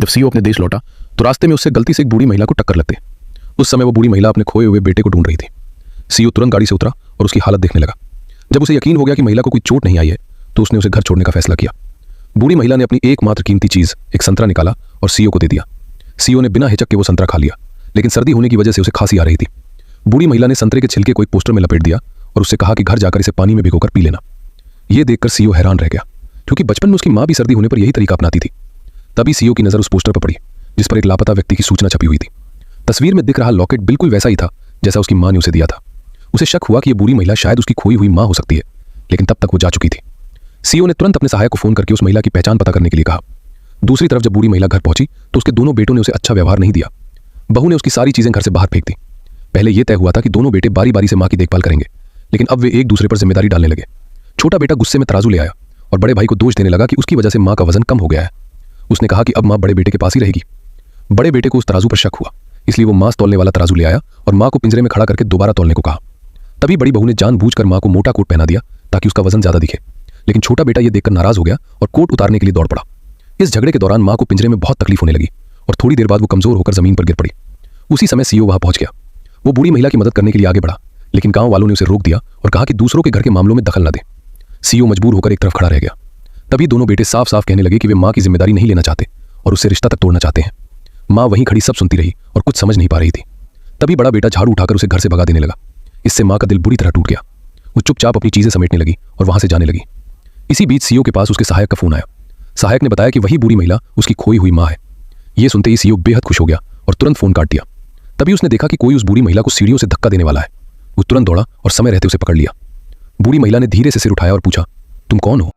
जब सीओ अपने देश लौटा तो रास्ते में उससे गलती से एक बूढ़ी महिला को टक्कर लगती। उस समय वो बूढ़ी महिला अपने खोए हुए बेटे को ढूंढ रही थी। सीओ तुरंत गाड़ी से उतरा और उसकी हालत देखने लगा। जब उसे यकीन हो गया कि महिला को कोई चोट नहीं आई है तो उसने उसे घर छोड़ने का फैसला किया। बूढ़ी महिला ने अपनी एकमात्र कीमती चीज एक संतरा निकाला और सीओ को दे दिया। सीओ ने बिना हिचक के वो संतरा खा लिया, लेकिन सर्दी होने की वजह से उसे खांसी आ रही थी। बूढ़ी महिला ने संतरे के छिलके को एक पोस्टर में लपेट दिया और उससे कहा कि घर जाकर इसे पानी में भिगोकर पी लेना। यह देखकर सीओ हैरान रह गया, क्योंकि बचपन में उसकी मां भी सर्दी होने पर यही तरीका अपनाती थी। तभी सीओ की नजर उस पोस्टर पर पड़ी जिस पर एक लापता व्यक्ति की सूचना छपी हुई थी। तस्वीर में दिख रहा लॉकेट बिल्कुल वैसा ही था जैसा उसकी मां ने उसे दिया था। उसे शक हुआ कि यह बूढ़ी महिला शायद उसकी खोई हुई मां हो सकती है, लेकिन तब तक वो जा चुकी थी। सीओ ने तुरंत अपने सहायक को फोन करके उस महिला की पहचान पता करने के लिए कहा। दूसरी तरफ जब बूढ़ी महिला घर पहुंची तो उसके दोनों बेटों ने उसे अच्छा व्यवहार नहीं दिया। बहू ने उसकी सारी चीजें घर से बाहर फेंक दी। पहले यह तय हुआ था कि दोनों बेटे बारी बारी से मां की देखभाल करेंगे, लेकिन अब वे एक दूसरे पर जिम्मेदारी डालने लगे। छोटा बेटा गुस्से में तराजू ले आया और बड़े भाई को दोष देने लगा कि उसकी वजह से मां का वजन कम हो गया है। उसने कहा कि अब मां बड़े बेटे के पास ही रहेगी। बड़े बेटे को उस तराजू पर शक हुआ, इसलिए वो मांस तौलने वाला तराजू ले आया और मां को पिंजरे में खड़ा करके दोबारा तौलने को कहा। तभी बड़ी बहू ने जानबूझकर मां को मोटा कोट पहना दिया ताकि उसका वजन ज्यादा दिखे, लेकिन छोटा बेटा यह देखकर नाराज हो गया और कोट उतारने के लिए दौड़ पड़ा। इस झगड़े के दौरान मां को पिंजरे में बहुत तकलीफ होने लगी और थोड़ी देर बाद वो कमजोर होकर जमीन पर गिर पड़ी। उसी समय सीओ वहां पहुंच गया। वो बूढ़ी महिला की मदद करने के लिए आगे बढ़ा, लेकिन गांव वालों ने उसे रोक दिया और कहा कि दूसरों के घर के मामलों में दखल न दे। सीओ मजबूर होकर एक तरफ खड़ा रह गया। तभी दोनों बेटे साफ साफ कहने लगे कि वे मां की जिम्मेदारी नहीं लेना चाहते और उससे रिश्ता तक तोड़ना चाहते हैं। मां वहीं खड़ी सब सुनती रही और कुछ समझ नहीं पा रही थी। तभी बड़ा बेटा झाड़ू उठाकर उसे घर से भगा देने लगा। इससे मां का दिल बुरी तरह टूट गया। वो चुपचाप अपनी चीजें समेटने लगी और वहां से जाने लगी। इसी बीच सीओ के पास उसके सहायक का फोन आया। सहायक ने बताया कि वही बूढ़ी महिला उसकी खोई हुई मां है। यह सुनते ही सीओ बेहद खुश हो गया और तुरंत फोन काट दिया। तभी उसने देखा कि कोई उस बूढ़ी महिला को सीढ़ियों से धक्का देने वाला है। वो तुरंत दौड़ा और समय रहते उसे पकड़ लिया। बूढ़ी महिला ने धीरे से सिर उठाया और पूछा, तुम कौन हो?